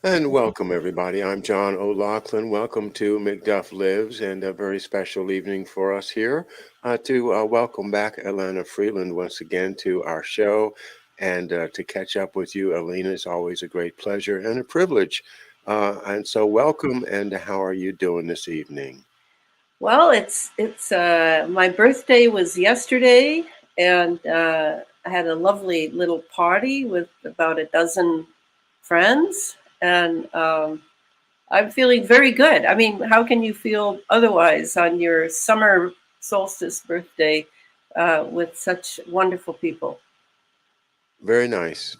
And welcome, everybody. I'm John O'Loughlin. Welcome to McDuff Lives, and a very special evening for us here to welcome back Elana Freeland once again to our show, and to catch up with you. Elena, is always a great pleasure and a privilege. And so, welcome. And how are you doing this evening? Well, it's my birthday was yesterday, and I had a lovely little party with about a dozen friends, and I'm feeling very good. I mean, how can you feel otherwise on your summer solstice birthday with such wonderful people? Very nice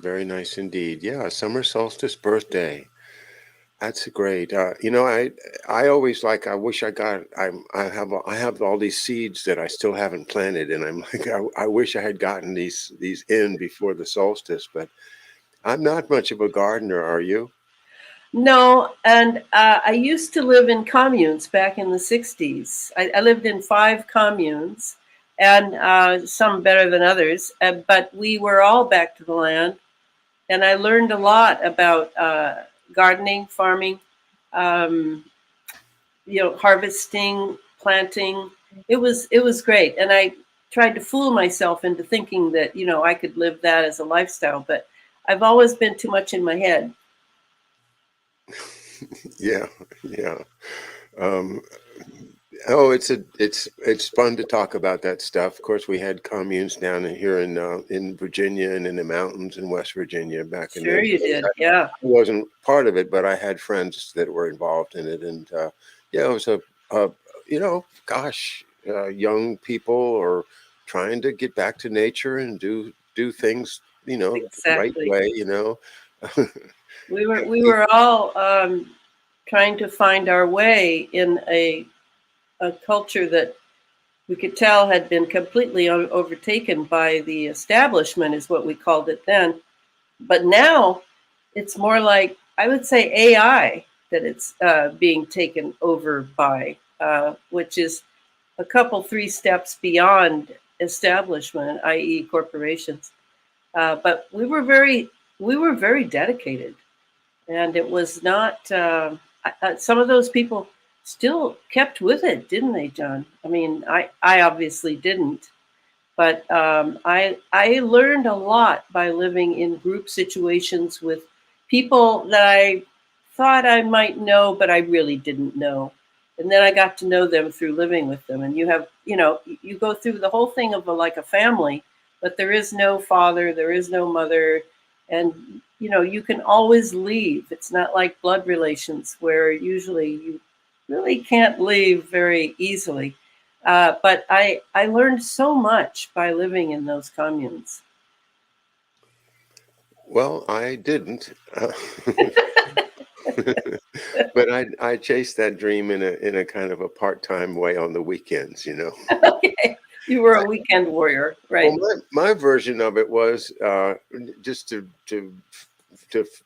indeed. Yeah, summer solstice birthday. That's great. I always like. I wish I got. I have all these seeds that I still haven't planted, and I'm like, I wish I had gotten these in before the solstice. But I'm not much of a gardener. Are you? No, and I used to live in communes back in the 60s. I lived in 5 communes, and some better than others, but we were all back to the land. And I learned a lot about gardening, farming, um, harvesting, planting. It was great, and I tried to fool myself into thinking that I could live that as a lifestyle, but I've always been too much in my head. Yeah, yeah. Um, oh, it's fun to talk about that stuff. Of course, we had communes down here in Virginia and in the mountains in West Virginia back in the Sure, you day. did. Yeah. I wasn't part of it, but I had friends that were involved in it, and yeah, it was a gosh, young people are trying to get back to nature and do things, the right Exactly. way. We were all trying to find our way in a culture that we could tell had been completely overtaken by the establishment, is what we called it then. But now it's more like, I would say, AI that it's being taken over by, which is a couple, 3 steps beyond establishment, i.e., corporations. But we were very dedicated, and it was not. Some of those people still kept with it, didn't they, John? I mean, I obviously didn't, but I learned a lot by living in group situations with people that I thought I might know, but I really didn't know. And then I got to know them through living with them. And you go through the whole thing of like a family, but there is no father, there is no mother, and you can always leave. It's not like blood relations where usually you really can't leave very easily. But I learned so much by living in those communes. Well, I didn't, but I chased that dream in a kind of a part-time way on the weekends. Okay, you were a weekend warrior, Well, right? my version of it was just to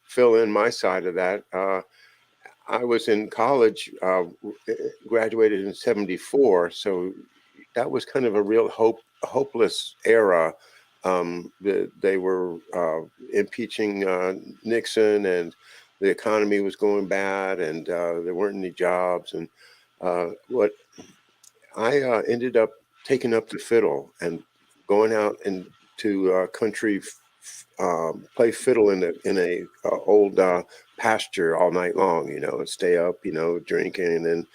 fill in my side of that. I was in college, graduated in '74, so that was kind of a real hopeless era. They were impeaching Nixon, and the economy was going bad, and there weren't any jobs. And what I ended up taking up the fiddle and going out into country, play fiddle in a old pasture all night long, and stay up, drinking and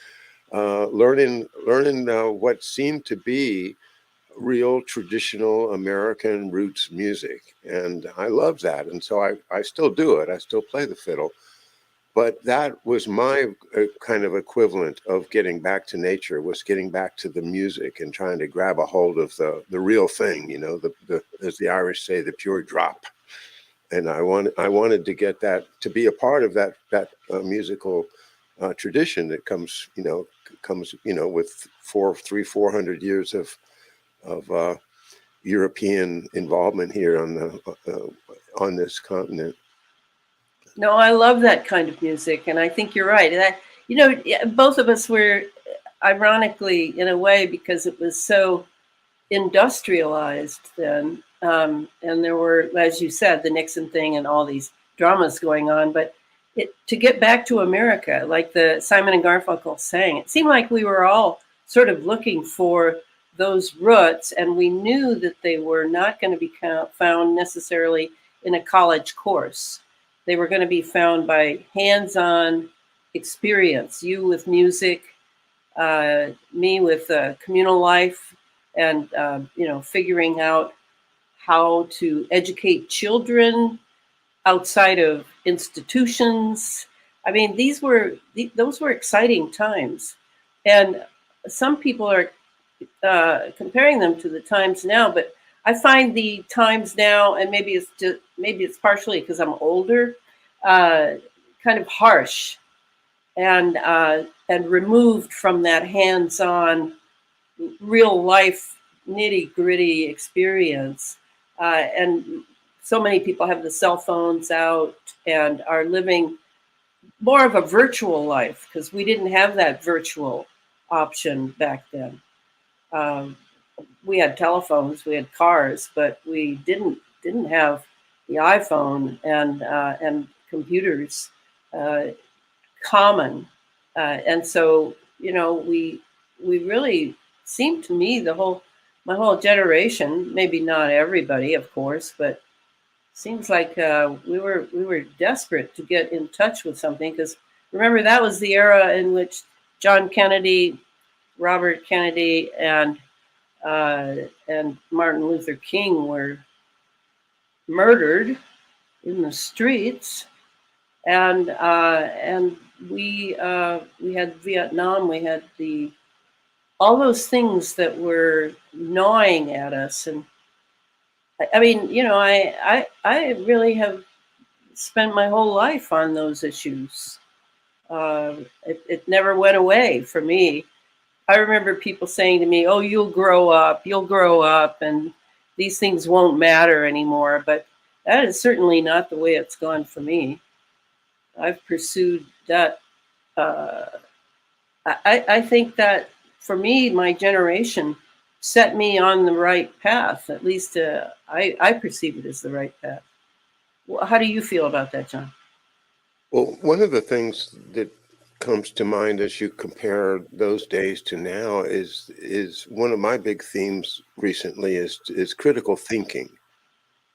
learning what seemed to be real traditional American roots music, and I love that, and so I still do it. I still play the fiddle, but that was my kind of equivalent of getting back to nature, was getting back to the music and trying to grab a hold of the real thing, the as the Irish say, the pure drop. And I wanted to get that, to be a part of that musical tradition that comes with 400 years of European involvement here on this continent. No, I love that kind of music, and I think you're right. And yeah, both of us were, ironically, in a way, because it was so industrialized then, and there were, as you said, the Nixon thing and all these dramas going on. But to get back to America, like the Simon and Garfunkel sang. It seemed like we were all sort of looking for those roots, and we knew that they were not going to be found necessarily in a college course. They were going to be found by hands-on experience. You with music, me with communal life, and figuring out how to educate children outside of institutions. I mean, those were exciting times, and some people are comparing them to the times now. But I find the times now, and maybe it's partially because I'm older, kind of harsh and removed from that hands-on, real life, nitty gritty experience, and so many people have the cell phones out and are living more of a virtual life because we didn't have that virtual option back then. We had telephones, we had cars, but we didn't have the iPhone and computers common, and so we really seemed to me my whole generation, maybe not everybody, of course, but seems like we were desperate to get in touch with something, because remember, that was the era in which John Kennedy, Robert Kennedy, and Martin Luther King were murdered in the streets, and we had Vietnam, we had all those things that were gnawing at us. And I mean, I really have spent my whole life on those issues. It never went away for me. I remember people saying to me, "Oh, you'll grow up, and these things won't matter anymore." But that is certainly not the way it's gone for me. I've pursued that. I think that for me, my generation set me on the right path. At least I perceive it as the right path. How do you feel about that, John? Well, one of the things that comes to mind as you compare those days to now is one of my big themes recently is critical thinking.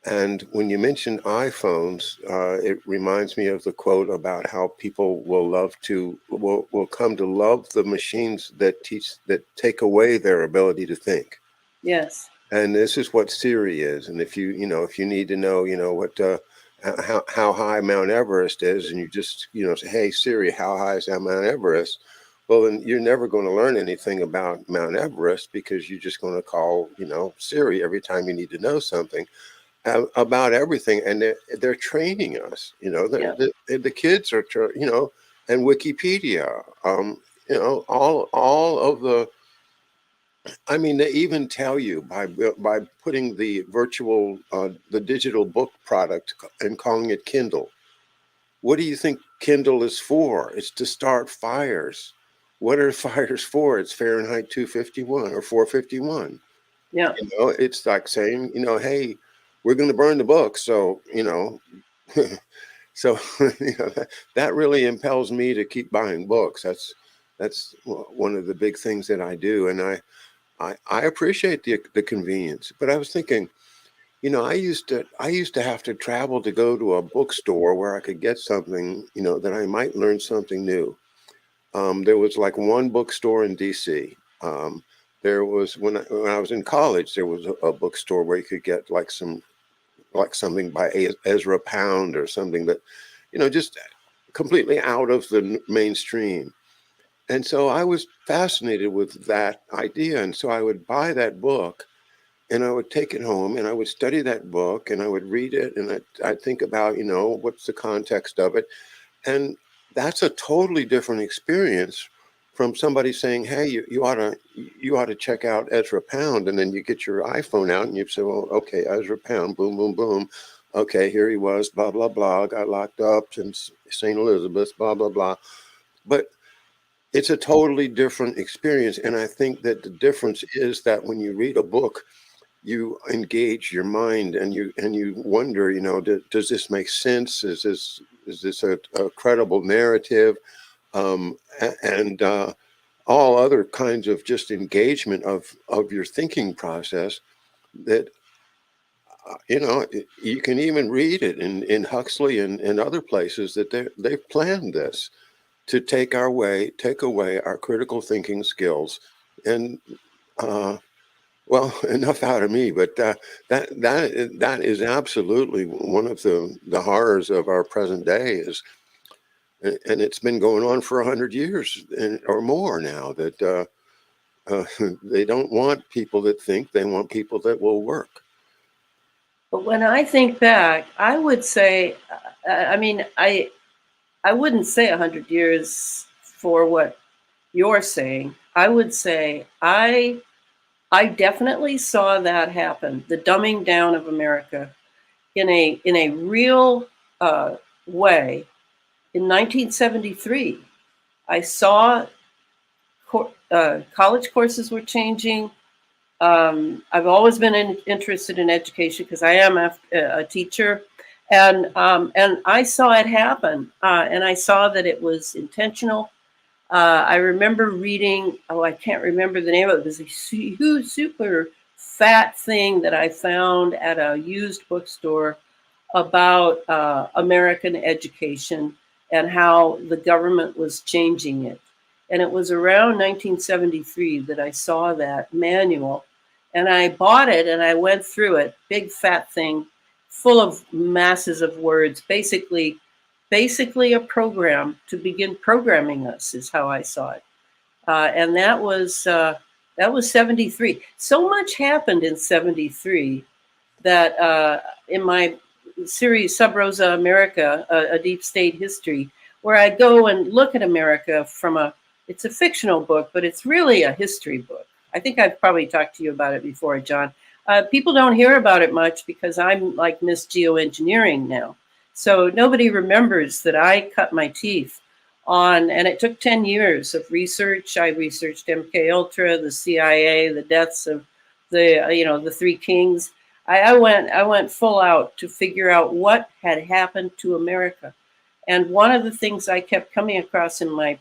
And when you mentioned iPhones, it reminds me of the quote about how people will come to love the machines that take away their ability to think. Yes. And this is what Siri is. And if you need to know, what how high Mount Everest is, and you just say, "Hey Siri, how high is Mount Everest?" Well, then you're never going to learn anything about Mount Everest, because you're just going to call Siri every time you need to know something about everything. And they're training us. Yeah. The kids are and Wikipedia, all of the. I mean, they even tell you by putting the the digital book product and calling it Kindle. What do you think Kindle is for? It's to start fires. What are fires for? It's Fahrenheit 251 or 451. Yeah. It's like saying, hey, we're going to burn the book. So, so that really impels me to keep buying books. That's one of the big things that I do. And I appreciate the convenience, but I was thinking, I used to have to travel to go to a bookstore where I could get something, that I might learn something new. There was like one bookstore in DC. There was when I was in college, there was a bookstore where you could get something by Ezra Pound or something that, just completely out of the mainstream. And so I was fascinated with that idea. And so I would buy that book and I would take it home and I would study that book and I would read it. And I'd think about, what's the context of it. And that's a totally different experience from somebody saying, "Hey, you ought to check out Ezra Pound." And then you get your iPhone out and you say, "Well, okay, Ezra Pound, boom, boom, boom. Okay, here he was, blah, blah, blah, got locked up in St. Elizabeth, blah, blah, blah." But it's a totally different experience. And I think that the difference is that when you read a book, you engage your mind and you wonder, you know, does this make sense? Is this a credible narrative? And all other kinds of just engagement of your thinking process that, you know, you can even read it in Huxley and other places that they've planned this to take away our critical thinking skills. And well, enough out of me, but that is absolutely one of the horrors of our present day is, and it's been going on for 100 years or more now, that they don't want people that think, they want people that will work. But when I think back, I would say, I mean, I wouldn't say 100 years for what you're saying. I would say I definitely saw that happen, the dumbing down of America in a real way. In 1973, I saw college courses were changing. I've always been interested in education because I am a teacher, and I saw it happen, and I saw that it was intentional. I remember reading, oh, I can't remember the name of it. It was a huge, super fat thing that I found at a used bookstore about American education and how the government was changing it. And it was around 1973 that I saw that manual. And I bought it and I went through it, big fat thing, full of masses of words, basically a program to begin programming us is how I saw it. And that was 73. So much happened in 73 that in my series Sub Rosa America, a deep state history, where I go and look at America from it's a fictional book, but it's really a history book. I think I've probably talked to you about it before, John. People don't hear about it much because I'm like Miss Geoengineering now. So nobody remembers that I cut my teeth on, and it took 10 years of research. I researched MK Ultra, the CIA, the deaths of the three kings. I went full out to figure out what had happened to America. And one of the things I kept coming across in my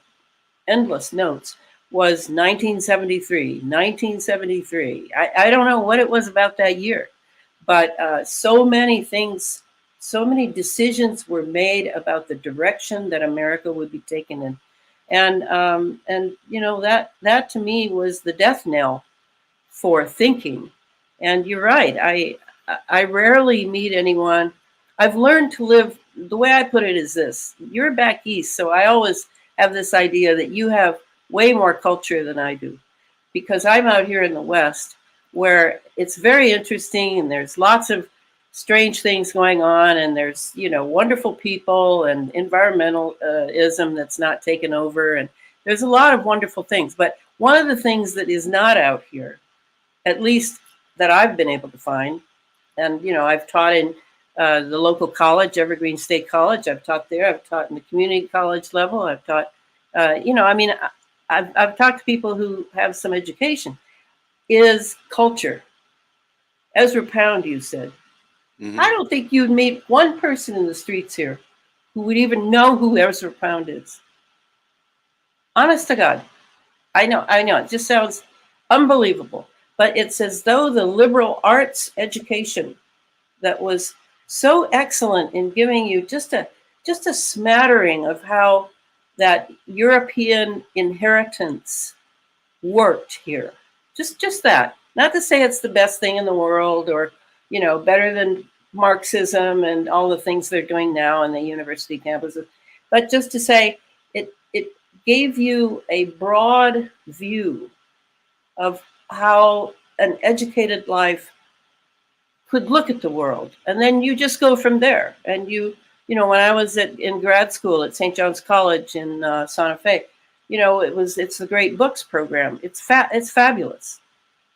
endless notes was 1973, 1973. I don't know what it was about that year, but so many things, so many decisions were made about the direction that America would be taken in. And you know, that to me was the death knell for thinking. And you're right. I rarely meet anyone. I've learned to live, the way I put it is this. You're back east, so I always have this idea that you have way more culture than I do, because I'm out here in the West where it's very interesting and there's lots of strange things going on, and there's, you know, wonderful people and environmentalism that's not taken over, and there's a lot of wonderful things. But one of the things that is not out here, at least that I've been able to find, and you know, I've taught in the local college, Evergreen State College. I've taught there. I've taught in the community college level. I've taught, you know, I mean, I've talked to people who have some education. Is culture. Ezra Pound, you said. Mm-hmm. I don't think you'd meet one person in the streets here who would even know who Ezra Pound is. Honest to God. I know. It just sounds unbelievable. But it's as though the liberal arts education that was so excellent in giving you just a smattering of how that European inheritance worked here. Just that. Not to say it's the best thing in the world, or, you know, better than Marxism and all the things they're doing now in the university campuses, but just to say it gave you a broad view of how an educated life could look at the world. And then you just go from there. And you know, when I was in grad school at St. John's College in Santa Fe, you know, it's the Great Books program. It's fabulous.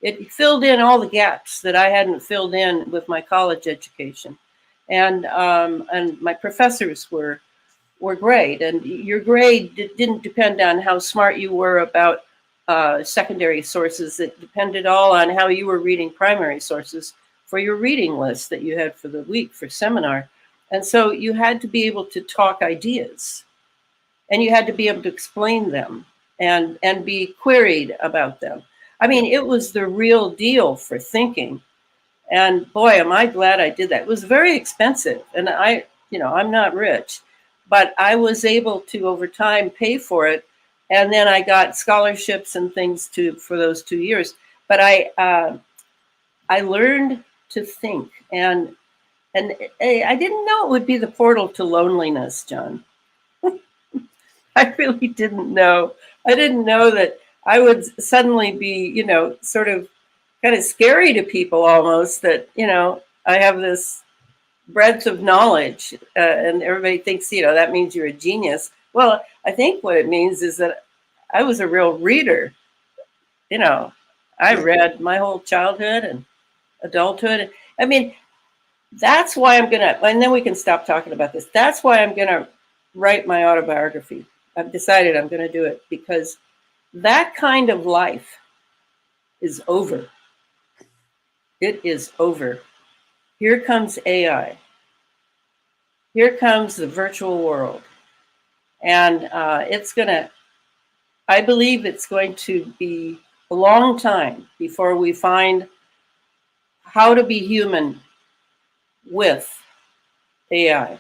It filled in all the gaps that I hadn't filled in with my college education. And my professors were great. And your grade didn't depend on how smart you were about secondary sources that depended all on how you were reading primary sources for your reading list that you had for the week for seminar. And so you had to be able to talk ideas, and you had to be able to explain them and be queried about them. I mean, it was the real deal for thinking. And boy, am I glad I did that. It was very expensive. And I'm not rich, but I was able to, over time, pay for it. And then I got scholarships and things for those 2 years. But I learned to think, and I didn't know it would be the portal to loneliness, John. I really didn't know. I didn't know that I would suddenly be, sort of kind of scary to people almost, that, I have this breadth of knowledge, and everybody thinks, that means you're a genius. Well, I think what it means is that I was a real reader. I read my whole childhood and adulthood. I mean, that's why I'm gonna, and then we can stop talking about this. That's why I'm gonna write my autobiography. I've decided I'm gonna do it, because that kind of life is over. It is over. Here comes AI. Here comes the virtual world. And I believe it's going to be a long time before we find how to be human with AI.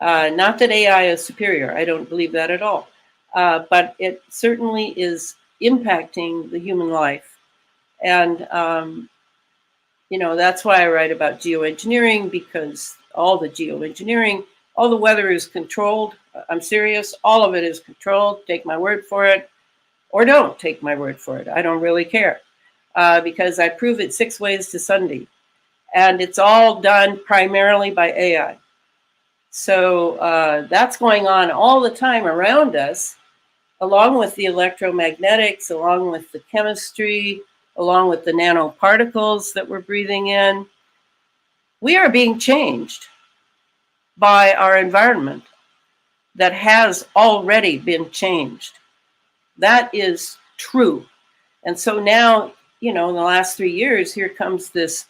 Not that AI is superior. I don't believe that at all. But it certainly is impacting the human life. And, that's why I write about geoengineering, because all the weather is controlled. I'm serious. All of it is controlled. Take my word for it, or don't take my word for it. I don't really care, because I prove it 6 ways to Sunday. And it's all done primarily by AI. So that's going on all the time around us, along with the electromagnetics, along with the chemistry, along with the nanoparticles that we're breathing in. We are being changed by our environment that has already been changed. That is true. And so now, in the last 3 years, here comes this,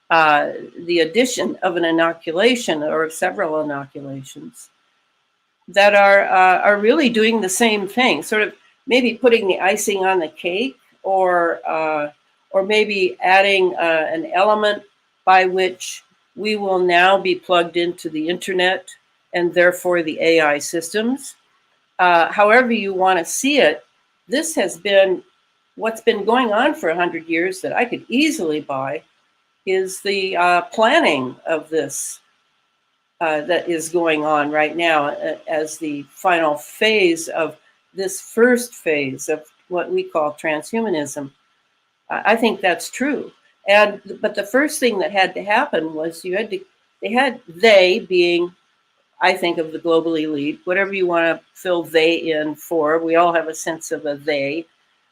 the addition of an inoculation or several inoculations that are really doing the same thing, sort of maybe putting the icing on the cake, or maybe adding an element by which we will now be plugged into the internet and therefore the AI systems. However you want to see it, this has been what's been going on for 100 years that I could easily buy, is the planning of this that is going on right now as the final phase of this first phase of what we call transhumanism. I think that's true. But the first thing that had to happen was they being, I think, of the global elite, whatever you want to fill they in for. We all have a sense of a they.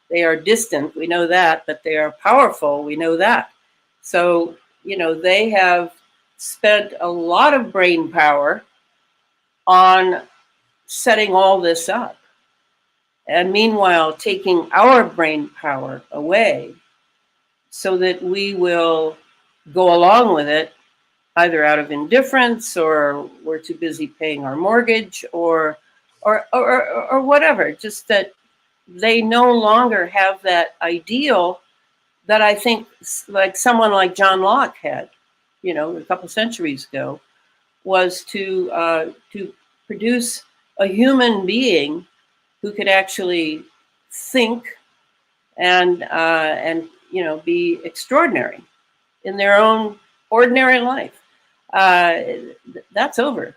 They are distant, we know that, but they are powerful, we know that. So, they have spent a lot of brain power on setting all this up. And meanwhile, taking our brain power away so that we will go along with it, either out of indifference, or we're too busy paying our mortgage, or whatever. Just that they no longer have that ideal that I think, like someone like John Locke had, a couple centuries ago, was to produce a human being who could actually think and be extraordinary in their own ordinary life. That's over.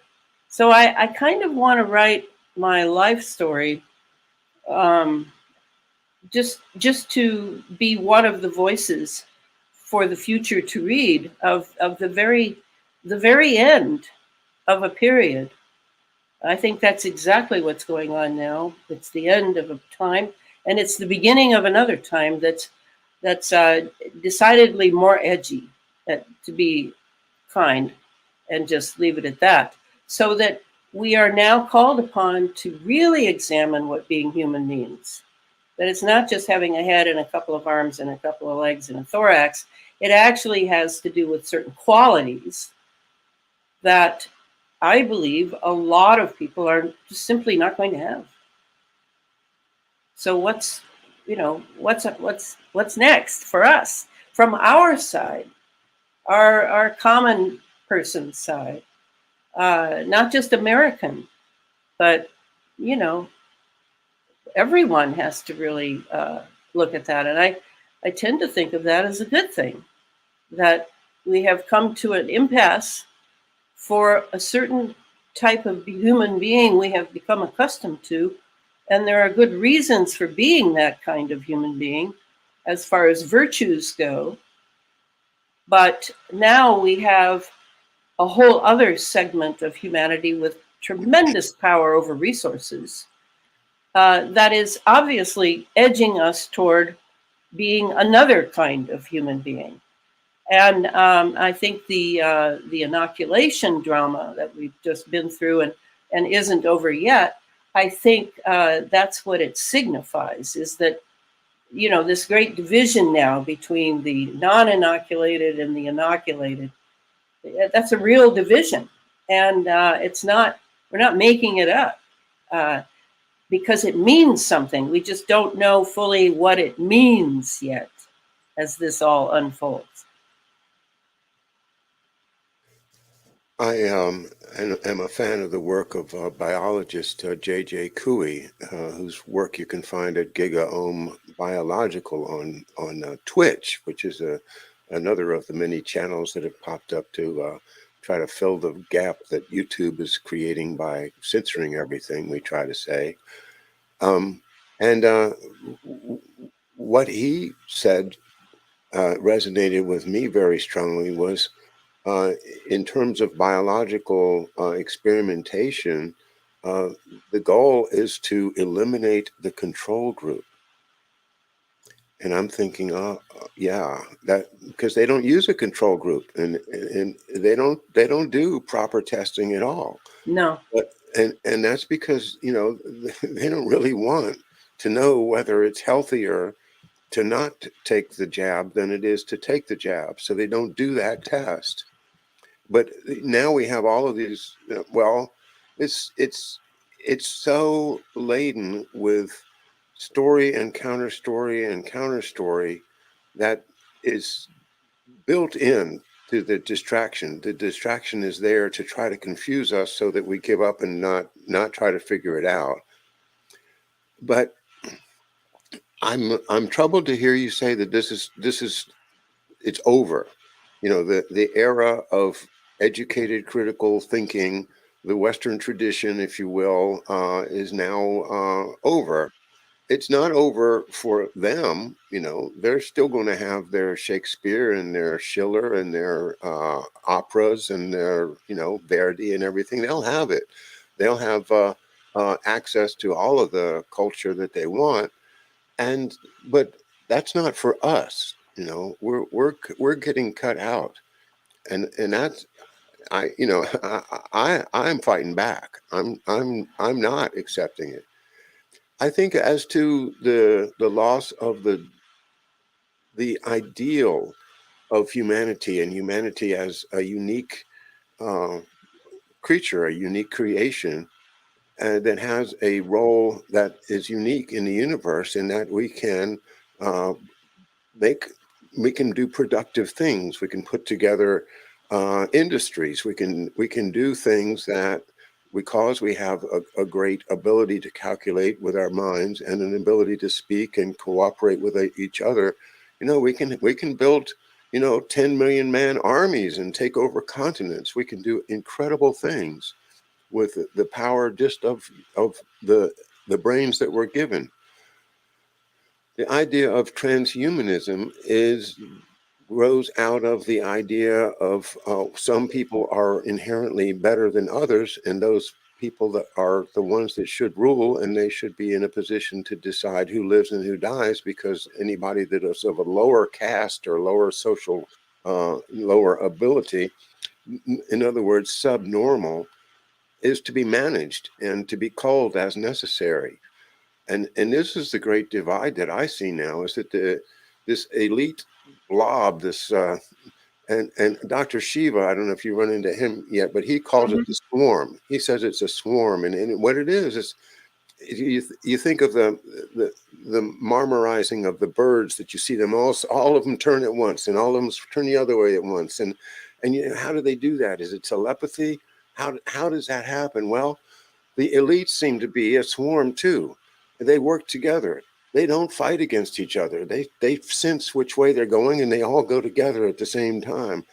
So I kind of want to write my life story, just to be one of the voices for the future to read of the very end of a period. I think that's exactly what's going on now. It's the end of a time, and it's the beginning of another time that's decidedly more edgy, to be kind, and just leave it at that. So that we are now called upon to really examine what being human means. that it's not just having a head and a couple of arms and a couple of legs and a thorax. It actually has to do with certain qualities that I believe a lot of people are just simply not going to have. So what's next for us from our side, our common person side, not just American, but everyone has to really look at that. And I tend to think of that as a good thing, that we have come to an impasse for a certain type of human being we have become accustomed to. And there are good reasons for being that kind of human being as far as virtues go. But now we have a whole other segment of humanity with tremendous power over resources that is obviously edging us toward being another kind of human being. And I think the inoculation drama that we've just been through and isn't over yet, I think that's what it signifies, is that, this great division now between the non-inoculated and the inoculated, that's a real division. And we're not making it up because it means something. We just don't know fully what it means yet as this all unfolds. I am a fan of the work of biologist J.J. Couey, whose work you can find at GigaOhm Biological on Twitch, which is another of the many channels that have popped up to try to fill the gap that YouTube is creating by censoring everything we try to say. And what he said resonated with me very strongly was, in terms of biological experimentation, the goal is to eliminate the control group. And I'm thinking, yeah, that because they don't use a control group, and they don't do proper testing at all. No. But and that's because they don't really want to know whether it's healthier to not take the jab than it is to take the jab, so they don't do that test. But now we have all of these. Well, it's so laden with story and counter story and counter story that is built in to the distraction. The distraction is there to try to confuse us so that we give up and not try to figure it out. But I'm troubled to hear you say that this is it's over. The era of educated critical thinking, the Western tradition, if you will, is now over. It's not over for them. They're still going to have their Shakespeare and their Schiller and their operas and their, Verdi and everything. They'll have it. They'll have access to all of the culture that they want. But that's not for us. We're getting cut out, and that's I'm fighting back. I'm not accepting it. I think as to the loss of the ideal of humanity, and humanity as a unique creature, a unique creation, that has a role that is unique in the universe, in that we can do productive things. We can put together industries. We can do things that, because we have a great ability to calculate with our minds and an ability to speak and cooperate with each other, we can build 10 million man armies and take over continents. We can do incredible things with the power just of the brains that we're given. The idea of transhumanism grows out of the idea of some people are inherently better than others, and those people that are the ones that should rule, and they should be in a position to decide who lives and who dies, because anybody that is of a lower caste or lower social, lower ability, in other words, subnormal, is to be managed and to be culled as necessary. And this is the great divide that I see now, is that this elite blob, this and Dr. Shiva, I don't know if you run into him yet, but he calls it the swarm. He says it's a swarm, and what it is you think of the marmorizing of the birds, that you see them all of them turn at once, and all of them turn the other way at once, and how do they do that? Is it telepathy? How does that happen? Well, the elites seem to be a swarm too. They work together. They don't fight against each other. They sense which way they're going, and they all go together at the same time.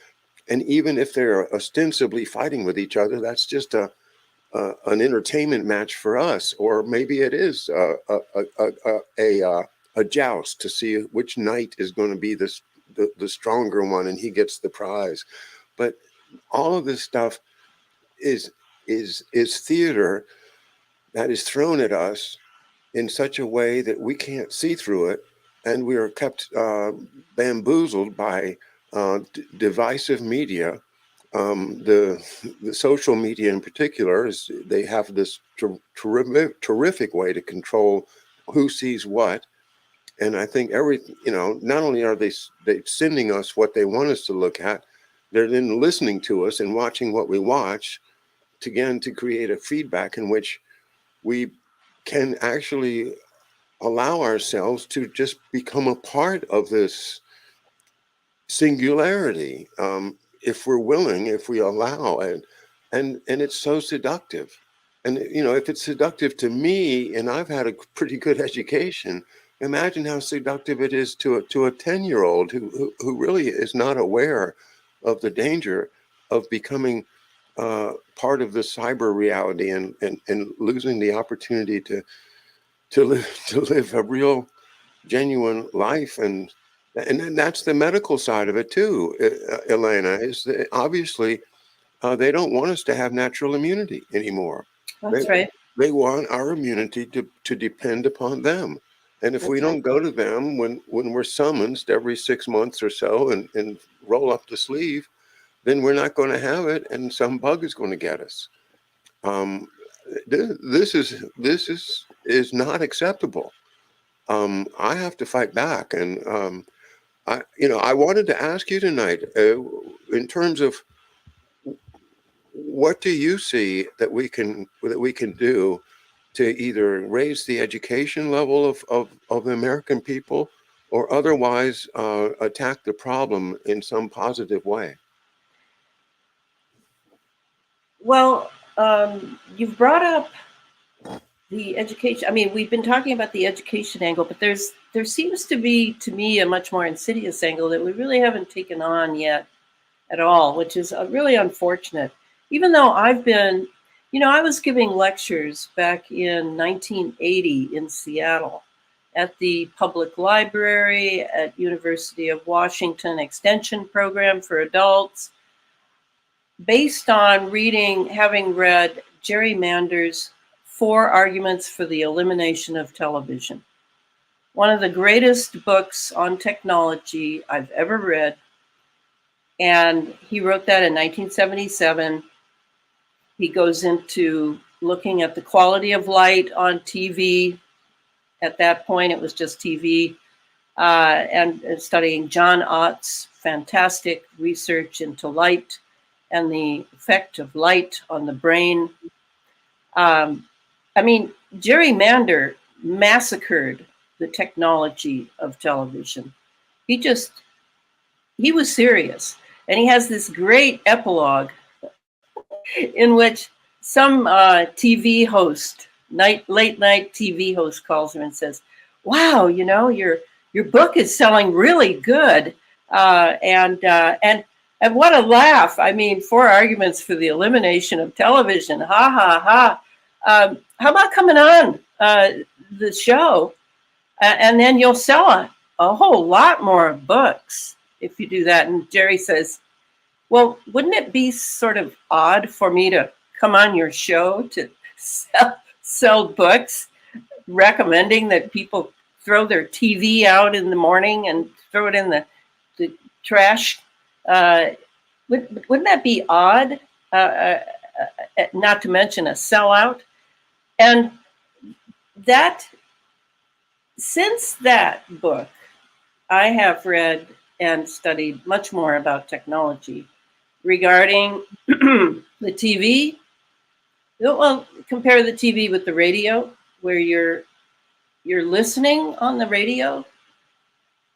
And even if they're ostensibly fighting with each other, that's just an entertainment match for us, or maybe it is a joust to see which knight is going to be the stronger one, and he gets the prize. But all of this stuff is theater that is thrown at us in such a way that we can't see through it, and we are kept bamboozled by divisive media. The social media in particular, they have this terrific way to control who sees what. And I think not only are they sending us what they want us to look at, they're then listening to us and watching what we watch, to create a feedback in which we can actually allow ourselves to just become a part of this singularity, if we're willing, if we allow it. And it's so seductive. And if it's seductive to me, and I've had a pretty good education, imagine how seductive it is to a 10-year-old who really is not aware of the danger of becoming part of the cyber reality, and losing the opportunity to live a real, genuine life. And then that's the medical side of it too, Elana, is that obviously they don't want us to have natural immunity anymore. That's right. They want our immunity to depend upon them. And if we don't go to them when we're summoned every 6 months or so, and roll up the sleeve, then we're not going to have it, and some bug is going to get us. This is not acceptable. I have to fight back, and I wanted to ask you tonight, in terms of what do you see that we can do to either raise the education level of the American people, or otherwise attack the problem in some positive way? Well, you've brought up the education. I mean, we've been talking about the education angle, but there seems to be, to me, a much more insidious angle that we really haven't taken on yet at all, which is really unfortunate. Even though I've been, I was giving lectures back in 1980 in Seattle at the public library at University of Washington Extension Program for adults, based on having read Jerry Mander's 4 Arguments for the Elimination of Television. One of the greatest books on technology I've ever read. And he wrote that in 1977. He goes into looking at the quality of light on TV. At that point, it was just TV. And studying John Ott's fantastic research into light and the effect of light on the brain. Jerry Mander massacred the technology of television. He was serious. And he has this great epilogue in which some TV host, late night TV host, calls him and says, "Wow, your book is selling really good." And what a laugh. 4 Arguments for the Elimination of Television. Ha, ha, ha. How about coming on the show? And then you'll sell a whole lot more books if you do that. And Jerry says, "Well, wouldn't it be sort of odd for me to come on your show to sell books, recommending that people throw their TV out in the morning and throw it in the trash? Wouldn't that be odd? Not to mention a sellout." And that since that book, I have read and studied much more about technology regarding the TV. Well, compare the TV with the radio, where you're listening on the radio,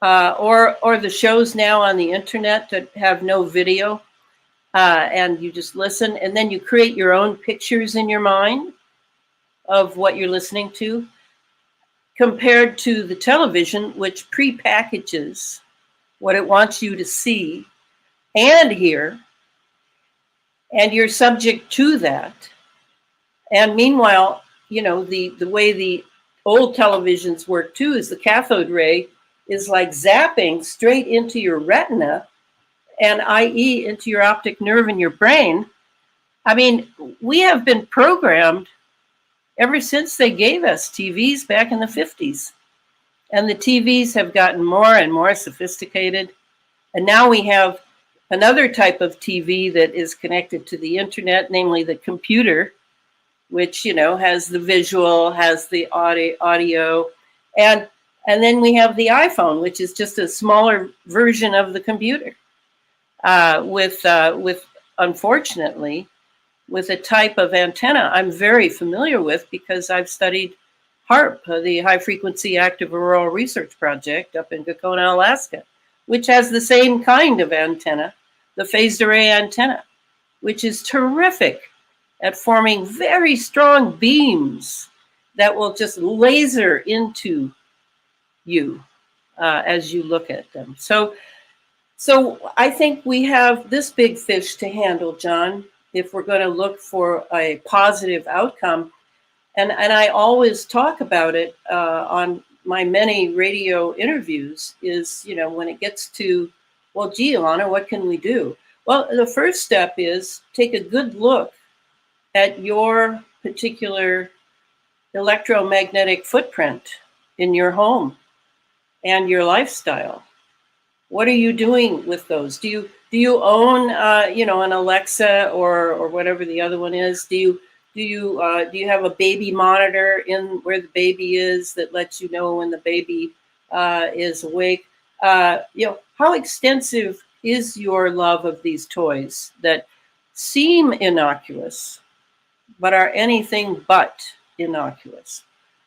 or the shows now on the internet that have no video, and you just listen, and then you create your own pictures in your mind of what you're listening to, compared to the television, which pre-packages what it wants you to see and hear, and you're subject to that. And meanwhile, the way the old televisions work too is the cathode ray is like zapping straight into your retina, and i.e. into your optic nerve in your brain. I mean, we have been programmed ever since they gave us TVs back in the 50s. And the TVs have gotten more and more sophisticated. And now we have another type of TV that is connected to the internet, namely the computer, which, has the visual, has the audio. And then we have the iPhone, which is just a smaller version of the computer, with unfortunately, with a type of antenna I'm very familiar with because I've studied HAARP, the High Frequency Active Auroral Research Project up in Gakona, Alaska, which has the same kind of antenna, the phased array antenna, which is terrific at forming very strong beams that will just laser into you as you look at them. So I think we have this big fish to handle, John, if we're going to look for a positive outcome. And I always talk about it on my many radio interviews is, when it gets to, well, gee, Elana, what can we do? Well, the first step is take a good look at your particular electromagnetic footprint in your home and your lifestyle. What are you doing with those? Do you own, an Alexa or whatever the other one is? Do you have a baby monitor in where the baby is that lets you know when the baby is awake? How extensive is your love of these toys that seem innocuous, but are anything but innocuous?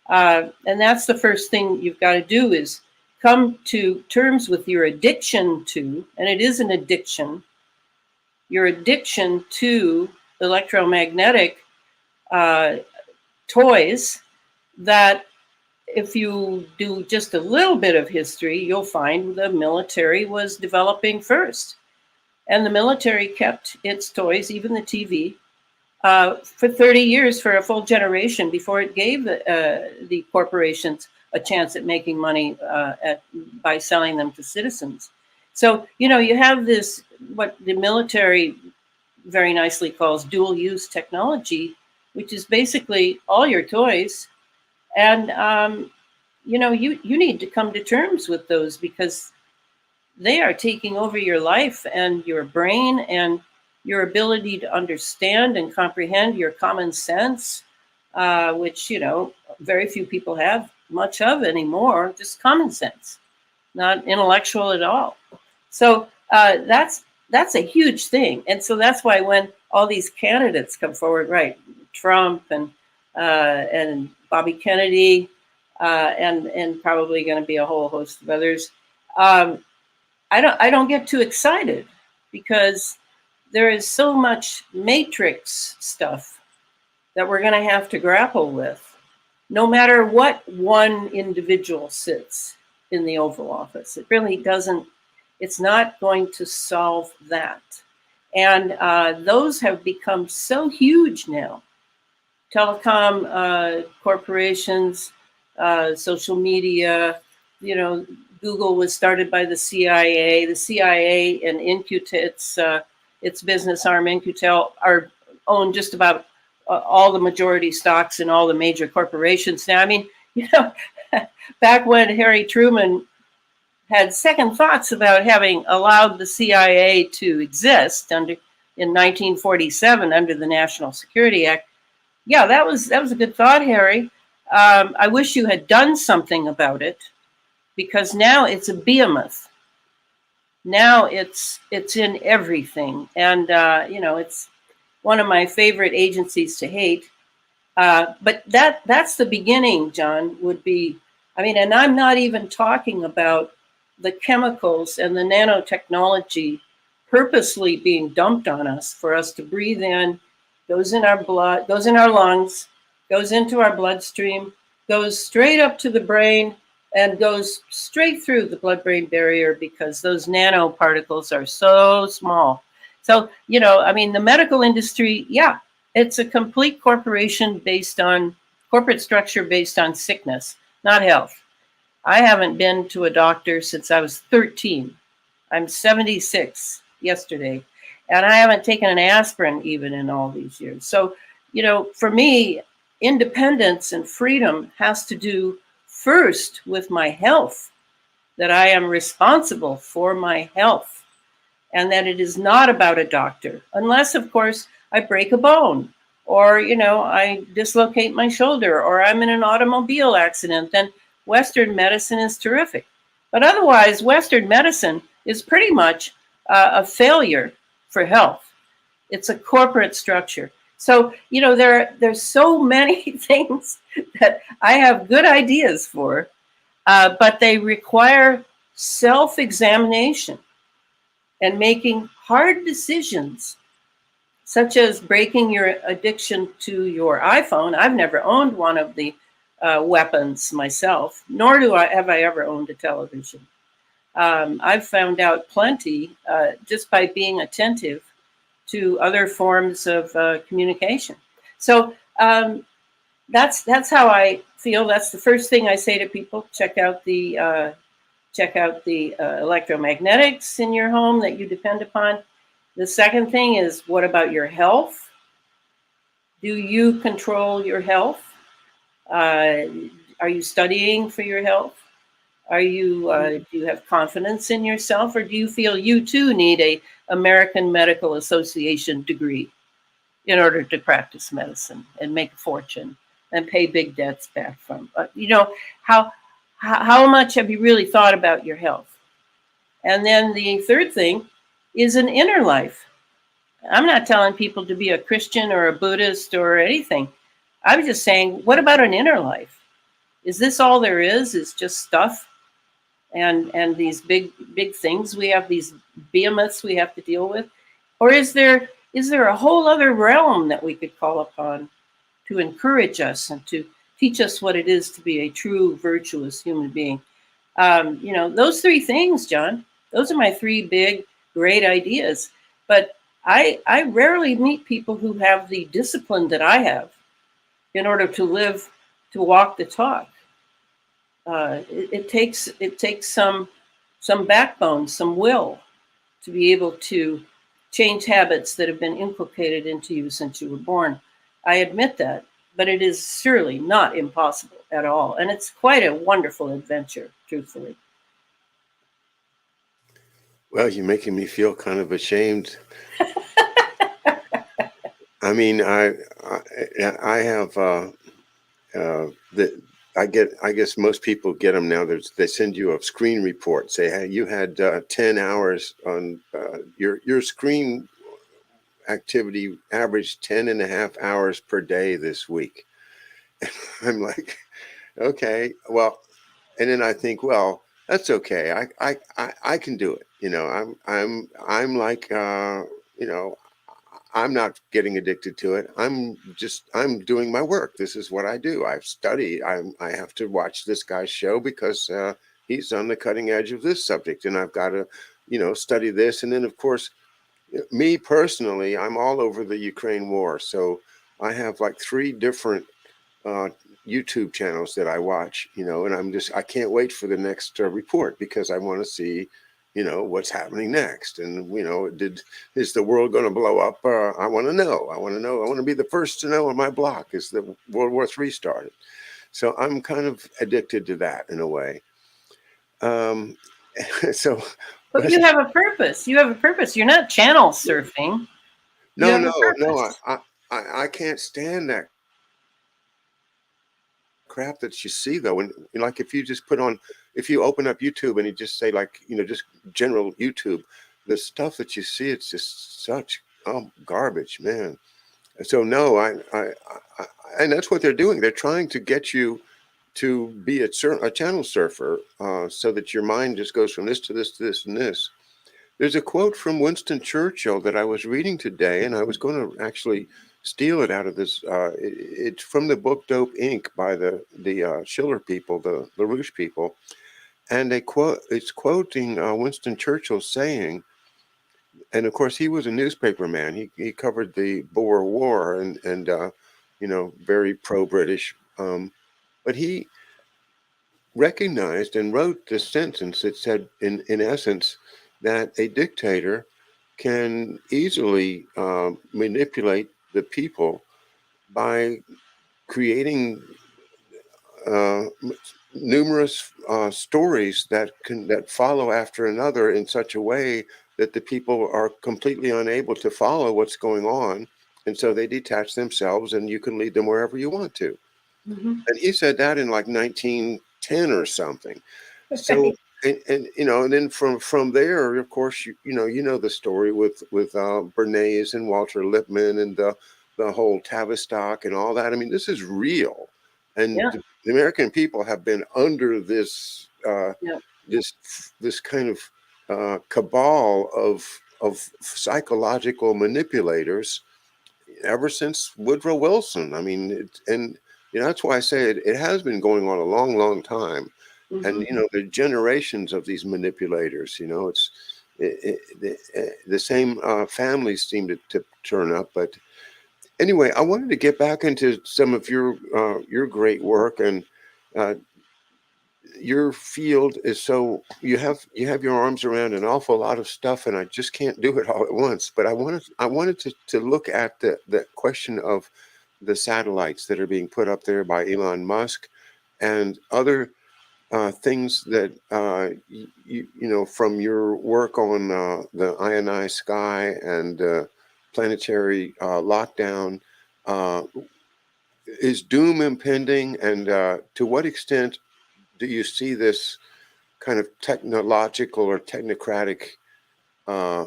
And that's the first thing you've got to do is come to terms with your addiction to, and it is an addiction, your addiction to electromagnetic toys that if you do just a little bit of history, you'll find the military was developing first. And the military kept its toys, even the TV, for 30 years, for a full generation before it gave the corporations a chance at making money by selling them to citizens. So, you have this, what the military very nicely calls dual use technology, which is basically all your toys. And, you need to come to terms with those because they are taking over your life and your brain and your ability to understand and comprehend your common sense, which, very few people have much of anymore, just common sense, not intellectual at all. So that's a huge thing. And so that's why when all these candidates come forward, right, Trump and Bobby Kennedy, and probably going to be a whole host of others, I don't get too excited because there is so much matrix stuff that we're going to have to grapple with, no matter what one individual sits in the Oval Office. It really doesn't, it's not going to solve that. And those have become so huge now. Telecom corporations, social media, Google was started by the CIA. The CIA and In-Q-Tel, its business arm, In-Q-Tel, are own just about all the majority stocks in all the major corporations now. I mean, back when Harry Truman had second thoughts about having allowed the CIA to exist in 1947 under the National Security Act. Yeah, that was a good thought, Harry. I wish you had done something about it, because now it's a behemoth. Now it's in everything, and it's one of my favorite agencies to hate. But that's the beginning, John. Would be, I mean, and I'm not even talking about the chemicals and the nanotechnology purposely being dumped on us for us to breathe in, goes in our blood, goes in our lungs, goes into our bloodstream, goes straight up to the brain, and goes straight through the blood-brain barrier, because those nanoparticles are so small. So, I mean, the medical industry, yeah, it's a complete corporation based on corporate structure based on sickness, not health. I haven't been to a doctor since I was 13. I'm 76 yesterday, and I haven't taken an aspirin even in all these years. So, for me, independence and freedom has to do first with my health, that I am responsible for my health, and that it is not about a doctor, unless, of course, I break a bone, or, I dislocate my shoulder, or I'm in an automobile accident. Then Western medicine is terrific. But otherwise, Western medicine is pretty much a failure for health. It's a corporate structure. So, there's so many things that I have good ideas for, but they require self-examination and making hard decisions, such as breaking your addiction to your iPhone. I've never owned one of the weapons myself, nor have I ever owned a television. I've found out plenty just by being attentive to other forms of communication. So that's how I feel. That's the first thing I say to people: check out the electromagnetics in your home that you depend upon. The second thing is, what about your health? Do you control your health? Are you studying for your health? Do you have confidence in yourself, or do you feel you too need a American Medical Association degree in order to practice medicine and make a fortune and pay big debts back from? How much have you really thought about your health? And then the third thing is an inner life. I'm not telling people to be a Christian or a Buddhist or anything. I'm just saying, what about an inner life? Is this all there is just stuff and these big things we have, these behemoths we have to deal with? Or is there a whole other realm that we could call upon to encourage us and to teach us what it is to be a true virtuous human being? Those three things, John, those are my three big, great ideas. But I rarely meet people who have the discipline that I have in order to walk the talk. It takes some backbone, some will, to be able to change habits that have been inculcated into you since you were born. I admit that, but it is surely not impossible at all. And it's quite a wonderful adventure, truthfully. Well, you're making me feel kind of ashamed. I mean, I have I guess most people get them now. They send you a screen report. Say, hey, you had 10 hours on your screen activity, averaged 10 and a half hours per day this week. I'm like, okay, well, and then I think, well, that's okay. I can do it. I'm like, I'm not getting addicted to it. I'm doing my work. This is what I do. I've studied. I have to watch this guy's show because he's on the cutting edge of this subject, and I've got to, study this. And then, of course, me personally, I'm all over the Ukraine war. So I have like 3 different YouTube channels that I watch, and I can't wait for the next report, because I want to see, what's happening next. And, is the world going to blow up? I want to know. I want to be the first to know on my block, is the World War III started. So I'm kind of addicted to that in a way. So. But you have a purpose. You have a purpose. You're not channel surfing. No. I can't stand that crap that you see though, and like if you just if you open up YouTube and you just say like, just general YouTube, the stuff that you see, it's just such garbage, man. So no, and that's what they're doing. They're trying to get you to be a channel surfer, so that your mind just goes from this to this to this and this. There's a quote from Winston Churchill that I was reading today, and I was going to actually steal it out of this. It's from the book Dope Inc. by the Schiller people, the LaRouche people, and it's quoting Winston Churchill saying, and of course he was a newspaper man. He covered the Boer War and very pro-British, but he recognized and wrote this sentence that said, in essence, that a dictator can easily manipulate the people by creating numerous stories that follow after another in such a way that the people are completely unable to follow what's going on, and so they detach themselves, and you can lead them wherever you want to. Mm-hmm. And he said that in like 1910 or something. So, and then from there, of course, you know the story with Bernays and Walter Lippmann and the whole Tavistock and all that. I mean, this is real, and Yeah. the American people have been under this Yeah. this kind of cabal of psychological manipulators ever since Woodrow Wilson. I mean, that's why I say it has been going on a long, long time. And Mm-hmm. the generations of these manipulators, the same families seem to turn up. But anyway, I wanted to get back into some of your great work, and uh, your field is so you have your arms around an awful lot of stuff, and I just can't do it all at once. But I wanted to look at the question of the satellites that are being put up there by Elon Musk and other things that from your work on the ionized sky and planetary lockdown. Is doom impending, and to what extent do you see this kind of technological or technocratic uh,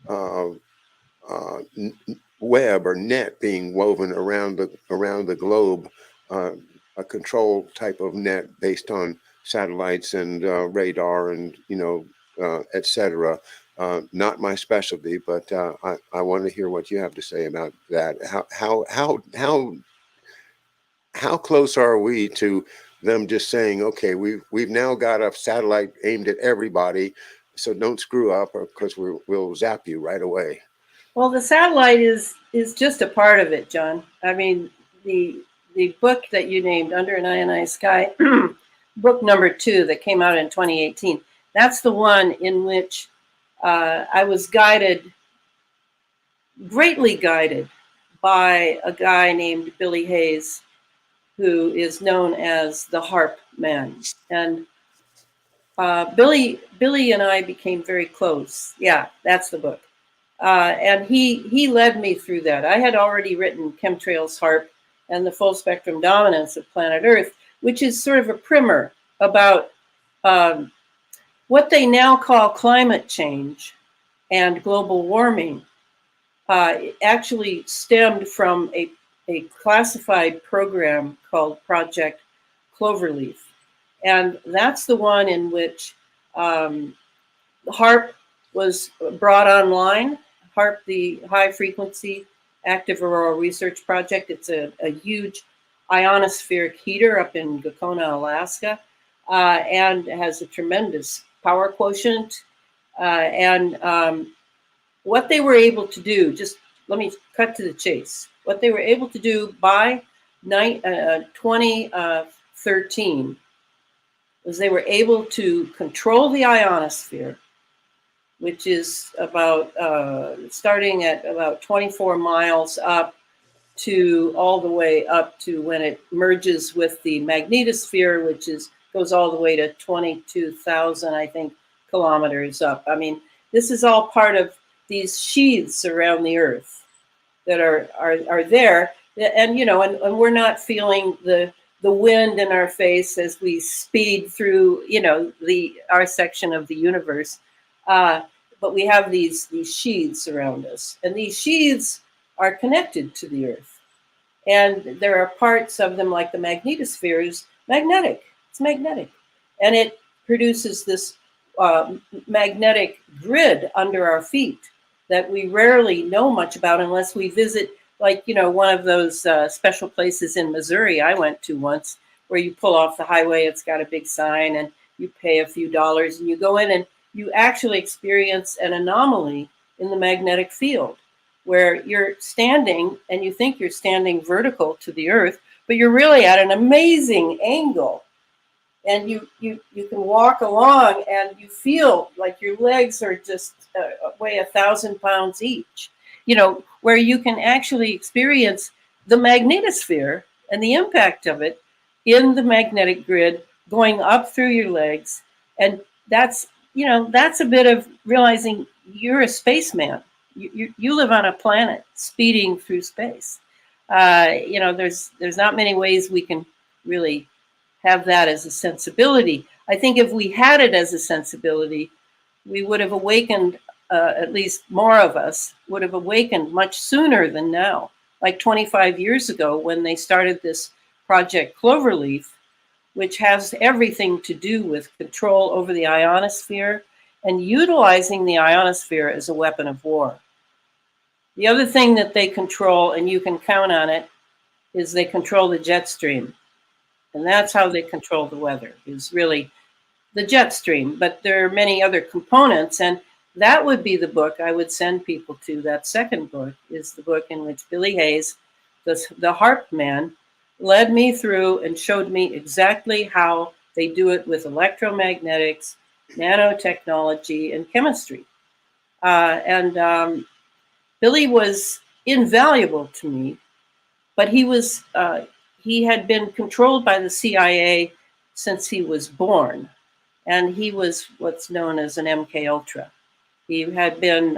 uh, web or net being woven around the globe, a control type of net based on satellites and radar and etc. Not my specialty, but I want to hear what you have to say about that. How close are we to them just saying, okay, we've now got a satellite aimed at everybody, so don't screw up, or because we'll zap you right away. Well, the satellite is just a part of it, John. I mean, the book that you named, Under an Ionized Sky, book number 2 that came out in 2018, that's the one in which I was greatly guided by a guy named Billy Hayes, who is known as the HARP man. And Billy and I became very close. Yeah, that's the book. And he led me through that. I had already written Chemtrails, HARP, and the Full Spectrum Dominance of Planet Earth, which is sort of a primer about what they now call climate change and global warming. Actually stemmed from a classified program called Project Cloverleaf. And that's the one in which HARP was brought online. HARP, the High Frequency Active Auroral Research Project. It's a huge ionospheric heater up in Gakona, Alaska, and has a tremendous power quotient. What they were able to do, just let me cut to the chase. What they were able to do by 2013 was they were able to control the ionosphere, which is about starting at about 24 miles up to all the way up to when it merges with the magnetosphere, which goes all the way to 22,000, I think, kilometers up. I mean, this is all part of these sheaths around the Earth that are there, and and we're not feeling the the wind in our face as we speed through, our section of the universe. But we have these sheaths around us, and these sheaths are connected to the Earth. And there are parts of them, like the magnetosphere, is magnetic. It's magnetic. And it produces this magnetic grid under our feet that we rarely know much about unless we visit, one of those special places in Missouri I went to once, where you pull off the highway, it's got a big sign, and you pay a few dollars, and you go in and you actually experience an anomaly in the magnetic field, where you're standing and you think you're standing vertical to the Earth, but you're really at an amazing angle. And you can walk along and you feel like your legs are just weigh 1,000 pounds each, where you can actually experience the magnetosphere and the impact of it in the magnetic grid going up through your legs. And that's a bit of realizing you're a spaceman. You live on a planet speeding through space. There's not many ways we can really have that as a sensibility. I think if we had it as a sensibility, we would have awakened, at least more of us would have awakened much sooner than now. Like 25 years ago, when they started this Project Cloverleaf, which has everything to do with control over the ionosphere and utilizing the ionosphere as a weapon of war. The other thing that they control, and you can count on it, is they control the jet stream. And that's how they control the weather, is really the jet stream. But there are many other components, and that would be the book I would send people to. That second book is the book in which Billy Hayes, the harp man, led me through and showed me exactly how they do it with electromagnetics, nanotechnology, and chemistry. Billy was invaluable to me, but he had been controlled by the CIA since he was born, and he was what's known as an MK Ultra. He had been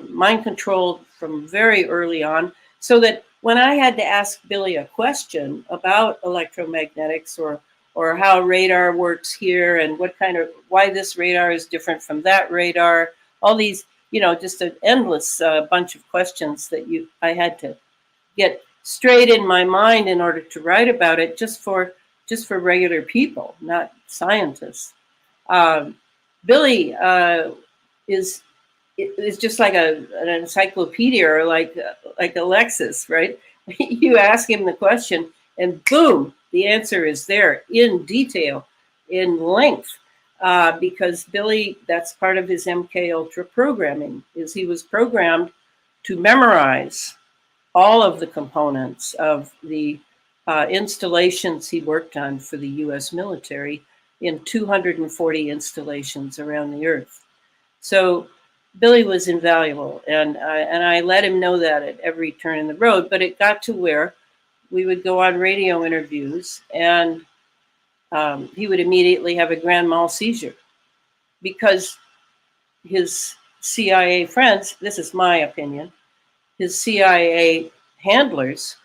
mind controlled from very early on, so that when I had to ask Billy a question about electromagnetics or how radar works here and why this radar is different from that radar, all these, just an endless bunch of questions that I had to get straight in my mind in order to write about it, just for regular people, not scientists. Billy is just like an encyclopedia, or like a Lexus, right? You ask him the question, and boom, the answer is there in detail, in length. Because Billy, that's part of his MK Ultra programming, is he was programmed to memorize all of the components of the installations he worked on for the U.S. military in 240 installations around the Earth. So Billy was invaluable, and I let him know that at every turn in the road. But it got to where we would go on radio interviews, and he would immediately have a grand mal seizure, because his CIA friends, this is my opinion, his CIA handlers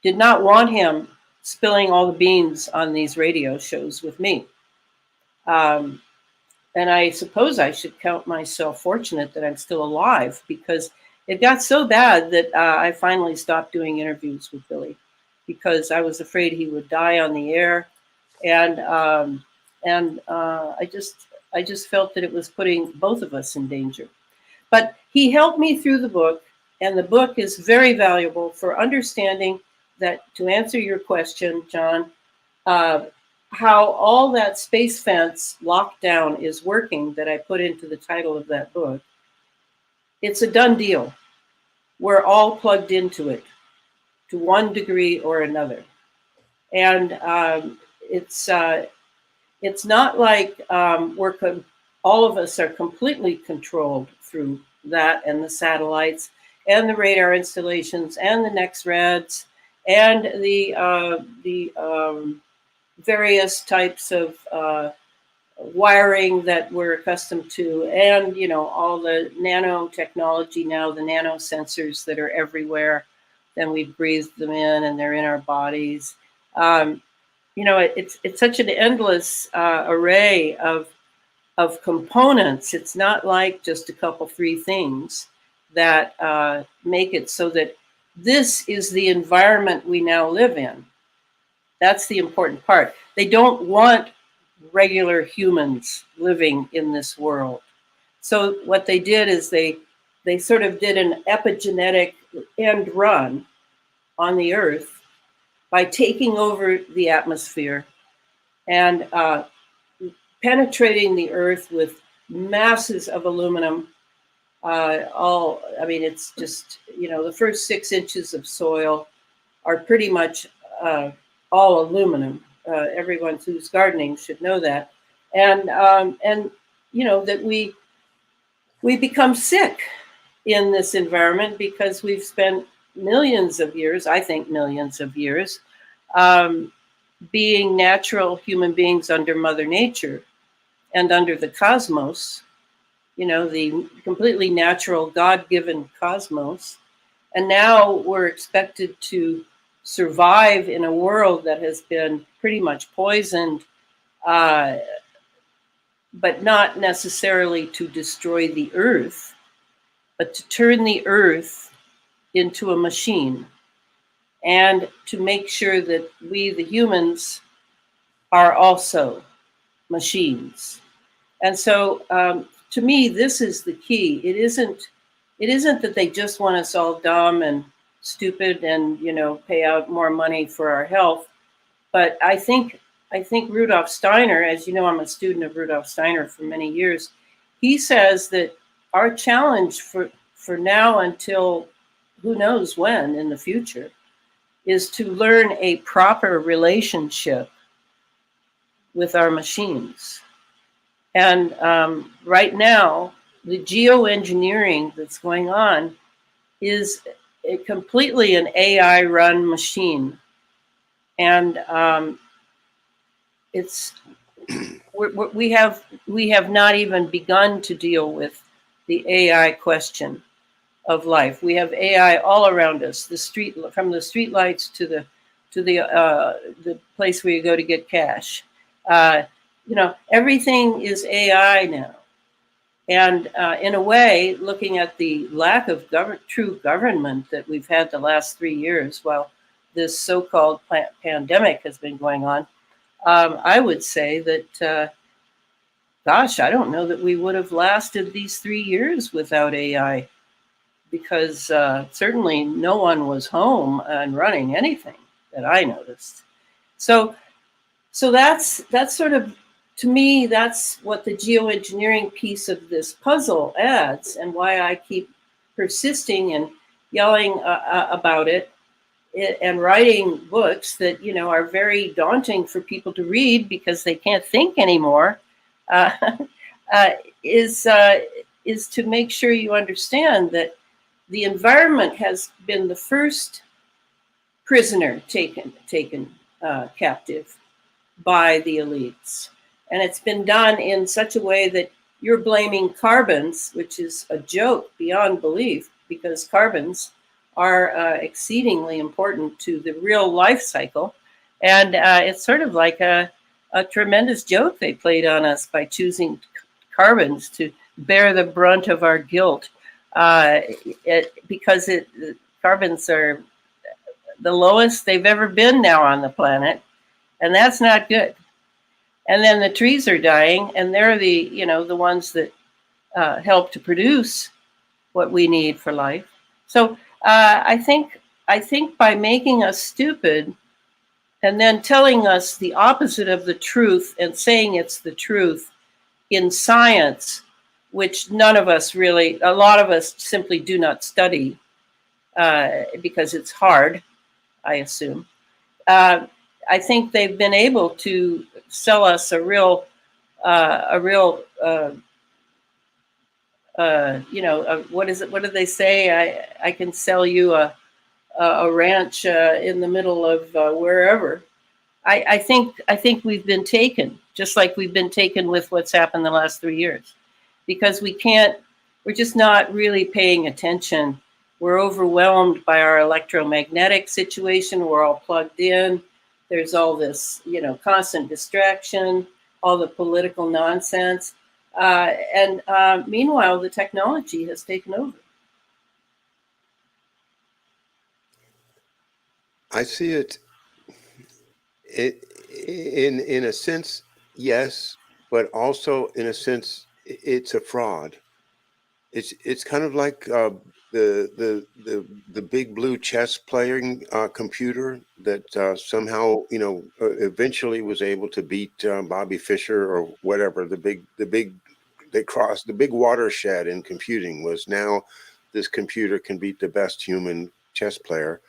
did not want him spilling all the beans on these radio shows with me. And I suppose I should count myself fortunate that I'm still alive, because it got so bad that I finally stopped doing interviews with Billy, because I was afraid he would die on the air. And I just felt that it was putting both of us in danger. But he helped me through the book, and the book is very valuable for understanding that, to answer your question, John, how all that space fence lockdown is working that I put into the title of that book. It's a done deal. We're all plugged into it to one degree or another. And it's not like all of us are completely controlled through that, and the satellites and the radar installations and the NexRads and the various types of wiring that we're accustomed to, and all the nanotechnology now, the nanosensors that are everywhere. Then we breathe them in, and they're in our bodies. it's such an endless array of components. It's not like just a couple, three things that make it so that this is the environment we now live in. That's the important part. They don't want regular humans living in this world. So what they did is they sort of did an epigenetic end run on the Earth by taking over the atmosphere and penetrating the Earth with masses of aluminum. It's just, the first 6 inches of soil are pretty much all aluminum. Everyone who's gardening should know that. And that we become sick in this environment because we've spent millions of years, I think millions of years, being natural human beings under Mother Nature and under the cosmos, the completely natural God-given cosmos. And now we're expected to survive in a world that has been pretty much poisoned, but not necessarily to destroy the Earth, but to turn the Earth into a machine and to make sure that we, the humans, are also machines. And so to me, this is the key. It isn't that they just want us all dumb and stupid and, pay out more money for our health. But I think Rudolf Steiner, as you know, I'm a student of Rudolf Steiner for many years. He says that our challenge for now until who knows when in the future is to learn a proper relationship with our machines. And right now, the geoengineering that's going on is completely an AI-run machine. And we have not even begun to deal with the AI question of life. We have AI all around us. From the street lights to the place where you go to get cash. Everything is AI now. And in a way, looking at the lack of true government that we've had the last 3 years while this so-called pandemic has been going on, I would say that, I don't know that we would have lasted these 3 years without AI, because certainly no one was home and running anything that I noticed. So that's sort of, to me, that's what the geoengineering piece of this puzzle adds, and why I keep persisting and yelling about it and writing books that, are very daunting for people to read because they can't think anymore, is to make sure you understand that the environment has been the first prisoner taken captive by the elites. And it's been done in such a way that you're blaming carbons, which is a joke beyond belief, because carbons are exceedingly important to the real life cycle. And it's sort of like a tremendous joke they played on us by choosing carbons to bear the brunt of our guilt, because carbons are the lowest they've ever been now on the planet, and that's not good. And then the trees are dying, and they're the ones that help to produce what we need for life. So I think by making us stupid and then telling us the opposite of the truth and saying it's the truth in science, which a lot of us simply do not study because it's hard, I assume. I think they've been able to sell us a real, what is it? What do they say? I can sell you a ranch in the middle of wherever. I think we've been taken, just like we've been taken with what's happened the last 3 years, because we're just not really paying attention. We're overwhelmed by our electromagnetic situation. We're all plugged in. There's all this, constant distraction, all the political nonsense. And meanwhile, the technology has taken over. I see it, in a sense, yes, but also in a sense, it's a fraud. It's kind of like the big blue chess playing computer that somehow eventually was able to beat Bobby Fischer or whatever. They crossed the big watershed in computing was now this computer can beat the best human chess player,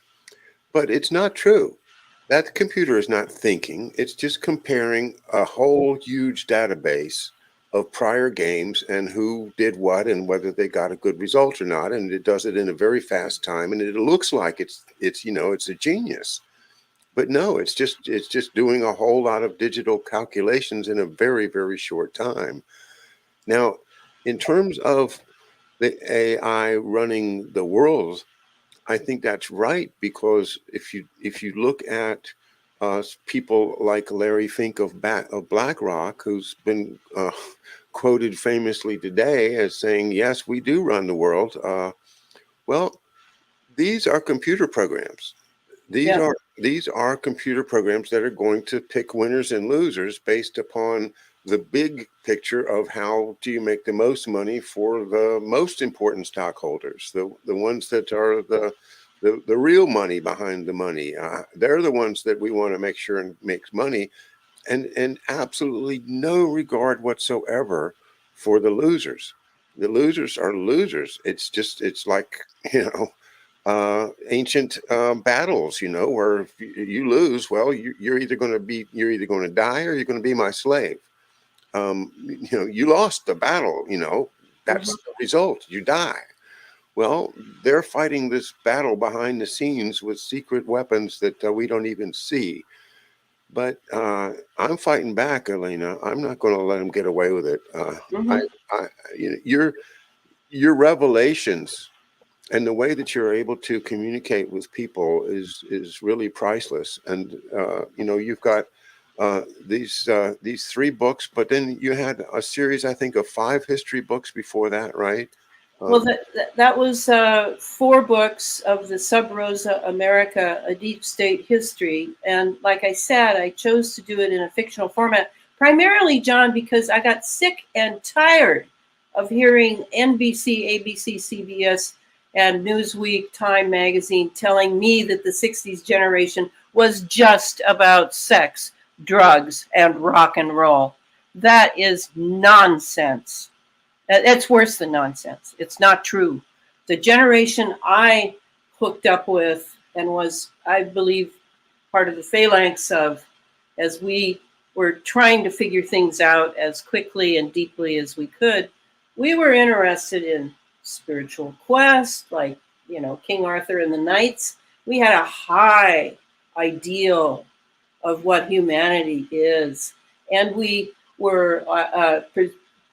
but it's not true. That computer is not thinking. It's just comparing a whole huge database of prior games and who did what and whether they got a good result or not. And it does it in a very fast time. And it looks like it's a genius. But no, it's just doing a whole lot of digital calculations in a very, very short time. Now, in terms of the AI running the world, I think that's right, because if you look at people like Larry Fink of BlackRock, who's been quoted famously today as saying, "Yes, we do run the world." Well, these are computer programs. These Yeah. are these are computer programs that are going to pick winners and losers based upon the big picture of how do you make the most money for the most important stockholders, the ones that are the real money behind the money. They're the ones that we want to make sure and makes money, and absolutely no regard whatsoever for the losers. The losers are losers. It's like, ancient battles, where if you lose, well, you're either going to die or you're going to be my slave. You lost the battle. That's the result. You die. Well, they're fighting this battle behind the scenes with secret weapons that we don't even see. But I'm fighting back, Elena. I'm not going to let them get away with it. Mhm. Your revelations and the way that you're able to communicate with people is really priceless. And you've got these 3 books, but then you had a series, I think, of 5 history books before that, right? Well, that was 4 books of the Sub Rosa America, a deep state history. And like I said, I chose to do it in a fictional format, primarily, John, because I got sick and tired of hearing NBC, ABC, CBS, and Newsweek, Time Magazine telling me that the 60s generation was just about sex, drugs, and rock and roll. That is nonsense. That's worse than nonsense. It's not true. The generation I hooked up with and was, I believe, part of the phalanx of, as we were trying to figure things out as quickly and deeply as we could, we were interested in spiritual quest, like, King Arthur and the Knights. We had a high ideal of what humanity is. And we were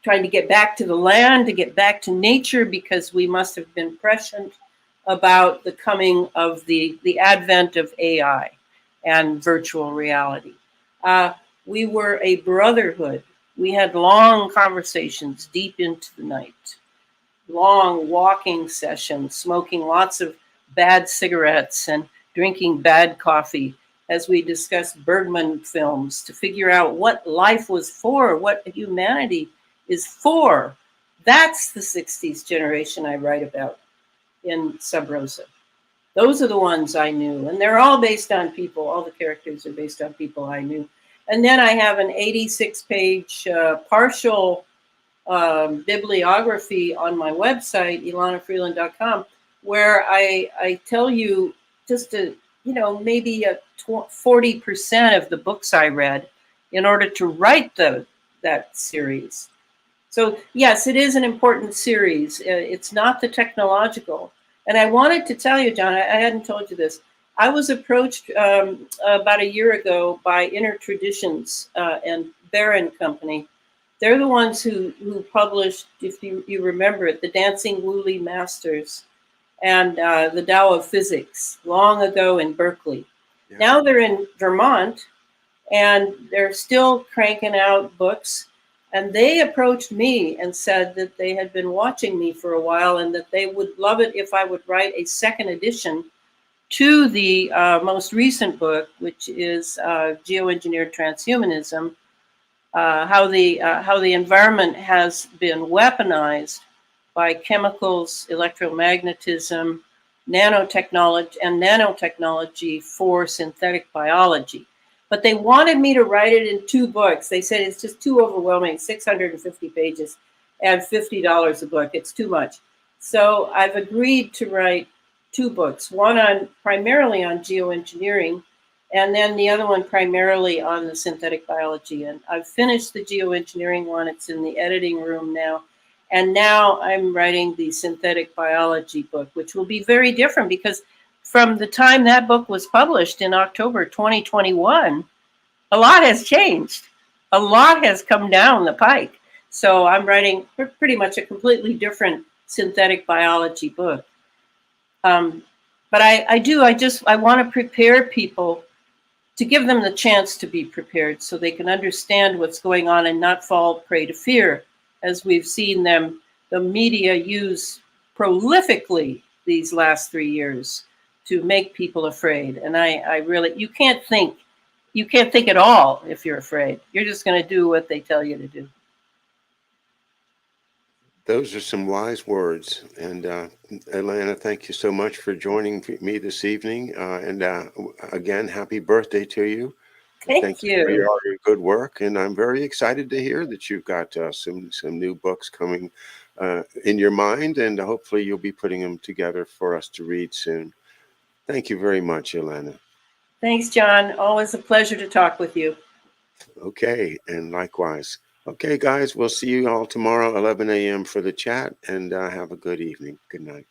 trying to get back to the land, to get back to nature, because we must have been prescient about the coming of the advent of AI and virtual reality. We were a brotherhood. We had long conversations deep into the night, long walking sessions, smoking lots of bad cigarettes and drinking bad coffee as we discussed Bergman films to figure out what life was for, what humanity is for. That's the 60s generation I write about in Sub Rosa. Those are the ones I knew. And they're all based on people. All the characters are based on people I knew. And then I have an 86-page partial bibliography on my website, elanafreeland.com, where I tell you just maybe 40% of the books I read in order to write that series. So yes, it is an important series. It's not the technological. And I wanted to tell you, John, I hadn't told you this. I was approached about a year ago by Inner Traditions and Barron Company. They're the ones who published, if you remember it, the Dancing Woolly Masters and the Tao of Physics long ago in Berkeley. Yeah. Now they're in Vermont, and they're still cranking out books. And they approached me and said that they had been watching me for a while and that they would love it if I would write a second edition to the most recent book, which is Geoengineered Transhumanism, how the environment has been weaponized by chemicals, electromagnetism, nanotechnology for synthetic biology. But they wanted me to write it in 2 books. They said it's just too overwhelming, 650 pages and $50 a book. It's too much. So I've agreed to write 2 books, one on primarily on geoengineering, and then the other one primarily on the synthetic biology. And I've finished the geoengineering one. It's in the editing room now. And now I'm writing the synthetic biology book, which will be very different because from the time that book was published in October 2021, a lot has changed. A lot has come down the pike. So I'm writing pretty much a completely different synthetic biology book. But I want to prepare people, to give them the chance to be prepared so they can understand what's going on and not fall prey to fear, as we've seen the media use prolifically these last 3 years to make people afraid. And I really, you can't think at all if you're afraid. You're just going to do what they tell you to do. Those are some wise words. And Elana, thank you so much for joining me this evening. And again, happy birthday to you. Thank you for you. all your good work. And I'm very excited to hear that you've got some new books coming in your mind. And hopefully you'll be putting them together for us to read soon. Thank you very much, Elana. Thanks, John. Always a pleasure to talk with you. Okay, and likewise. Okay, guys, we'll see you all tomorrow, 11 a.m. for the chat, and have a good evening. Good night.